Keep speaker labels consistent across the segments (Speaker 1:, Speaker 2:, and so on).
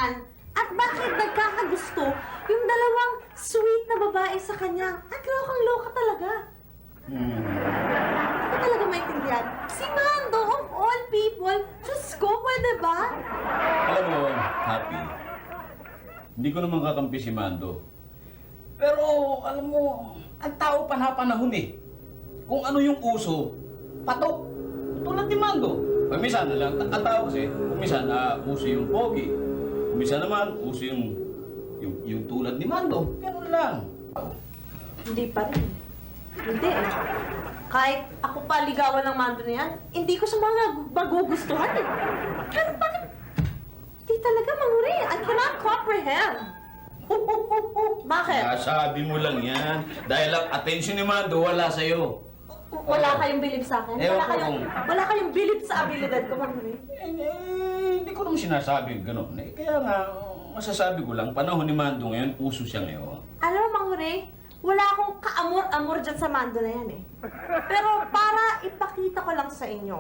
Speaker 1: yan? At bakit nagkakagusto yung dalawang sweet na babae sa kanya? At lokang-loka talaga. Hindi ko talaga maintindihan. Si Mando, of all people, Diyos ko, pwede ba?
Speaker 2: Alam mo, Happy, hindi ko naman kakampi si Mando. Pero, alam mo, ang tao panahon eh. Kung ano yung uso, patok. Tulad ni Mando. Minsan na lang, ang tao kasi, minsan uso yung pogi. Minsan naman, uso yung tulad ni Mando. Ganun lang.
Speaker 1: Hindi pa rin. Hindi eh. Kahit ako pa ligawan ng Mando na yan, hindi ko siya magugustuhan eh. Pero bakit? Hindi talaga, Manguri. I cannot comprehend. Bakit?
Speaker 2: Sabi mo lang yan. Dahil ang attention ni Mando, wala sa'yo.
Speaker 1: Wala kayong bilib sa akin?
Speaker 2: Ewan ko
Speaker 1: Wala kayong bilib sa abilidad ko, Manguri?
Speaker 2: Hindi ko naman sinasabi gano'n. Kaya nga, masasabi ko lang, panahon ni Mando ngayon, uso siya ngayon.
Speaker 1: Alam mo, Manguri, wala akong kaamor-amor dyan sa Mando na yan eh. Pero para ipakita ko lang sa inyo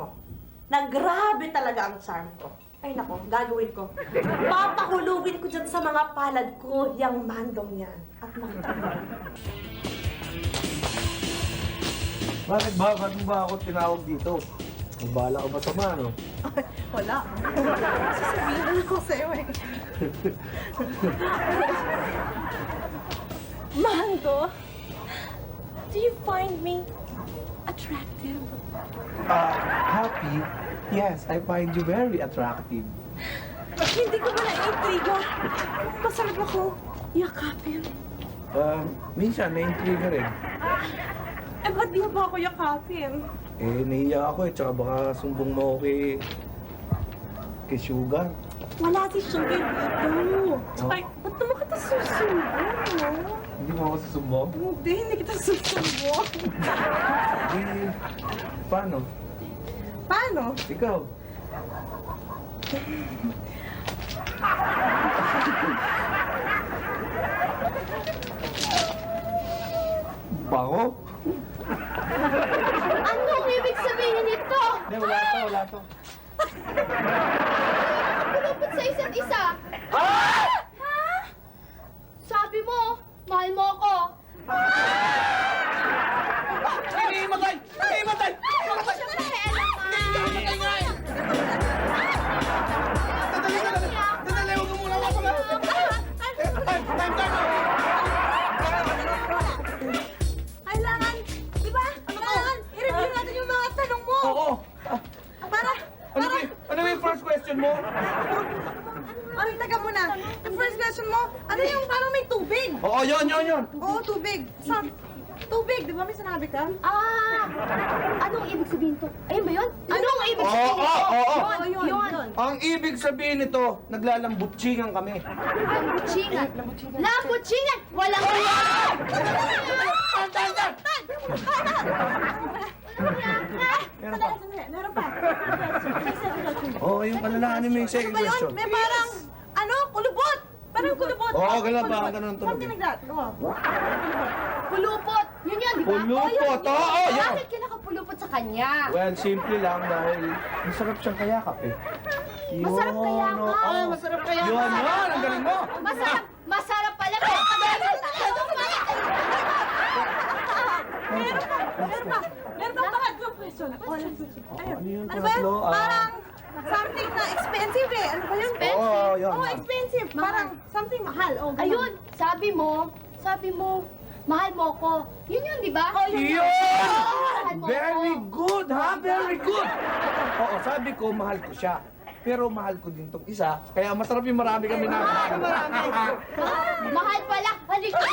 Speaker 1: na grabe talaga ang charm ko. Ay nako, gagawin ko. Papahulugin ko dyan sa mga palad ko yung Mandong yan. At makita mo.
Speaker 3: Bakit ba? Bakit mo ba ako tinawag dito? Ang bala ko ba sama, no?
Speaker 1: Wala. Sasabihin ko sa'yo eh. Mando, do you find me attractive?
Speaker 3: Happy? Yes, I find you very attractive.
Speaker 1: Hindi ko ba na-intriga? Masarap ako. Yakapin.
Speaker 3: Minsan, na-intriga rin.
Speaker 1: Eh, ba't di mo ba ako yakapin?
Speaker 3: Nahiya ako tsaka baka sumbong mo ako kay Sugar.
Speaker 1: Wala si Sugar dito. Tsaka, ba't naman kita susumbong?
Speaker 3: Hindi mo ako susumbong?
Speaker 1: Hindi kita susumbong.
Speaker 3: Paano?
Speaker 1: Paano?
Speaker 3: Ikaw? Bako?
Speaker 4: Anong ibig sabihin nito?
Speaker 3: Hindi, wala to.
Speaker 4: Kulupot sa isa't isa. Ha? Sabi mo, mahal mo ako.
Speaker 3: Iimatay! Iimatay!
Speaker 4: Siyempre, alam nga.
Speaker 3: Dali, huwag mo muna ako na! Time!
Speaker 1: Kailangan, di ba? Kailangan, i-review natin yung mga tanong mo.
Speaker 3: Oo!
Speaker 1: Para,
Speaker 3: Ano yung first question mo?
Speaker 1: ay, taga muna. The first question mo, ano yung parang may tubig?
Speaker 3: Oo, yun!
Speaker 1: Oo, tubig. Tubig, di ba may sinabi ka?
Speaker 4: Anong ibig sabihin to? Ayun ba yun? Anong ibig
Speaker 3: Oo,
Speaker 4: sabihin nito?
Speaker 3: oo.
Speaker 4: Yun.
Speaker 3: Ang ibig sabihin nito, naglalambutsingan kami.
Speaker 4: Lambutsingan. Lambutsingan! Walang kaya!
Speaker 1: Meron pa.
Speaker 3: Oo, yung kalalaan mo yung second
Speaker 1: Ano ba yun?
Speaker 3: question.
Speaker 1: May parang, kulubot. Parang kulubot.
Speaker 3: Oo, ganun ba?
Speaker 1: Kulubot.
Speaker 3: Ganun tunog
Speaker 1: Something
Speaker 3: eh.
Speaker 1: like that. Oo.
Speaker 4: Pulupot! Yun yan, di ba?
Speaker 3: Pulupot! Oo, yun!
Speaker 4: Bakit ka nakapulupot sa kanya?
Speaker 3: Well, simple lang dahil masarap siyang kayakap eh.
Speaker 4: Masarap kayakap?
Speaker 3: Oo, masarap kayakap. Yun! Ang galing mo!
Speaker 4: Masarap pala. Kaya kagaling
Speaker 1: Meron pa. Meron pa pangatlong question. Ayun.
Speaker 3: Ano yung
Speaker 1: Ano ba yun?
Speaker 3: pangatlo?
Speaker 1: Parang something na expensive eh. Ano ba yun?
Speaker 3: Oo, yun.
Speaker 1: Oh, expensive. Parang something mahal. Oh, ganun.
Speaker 4: Ayun, sabi mo, mahal mo ko. Yun, di ba?
Speaker 1: Oh, yun.
Speaker 3: Yun!
Speaker 4: Mahal mo
Speaker 3: Very
Speaker 4: ko.
Speaker 3: good, ha? Very good! Oo, sabi ko, mahal ko siya. Pero mahal ko din tong isa, kaya masarap yung marami kami na.
Speaker 4: Mahal pala. Halika.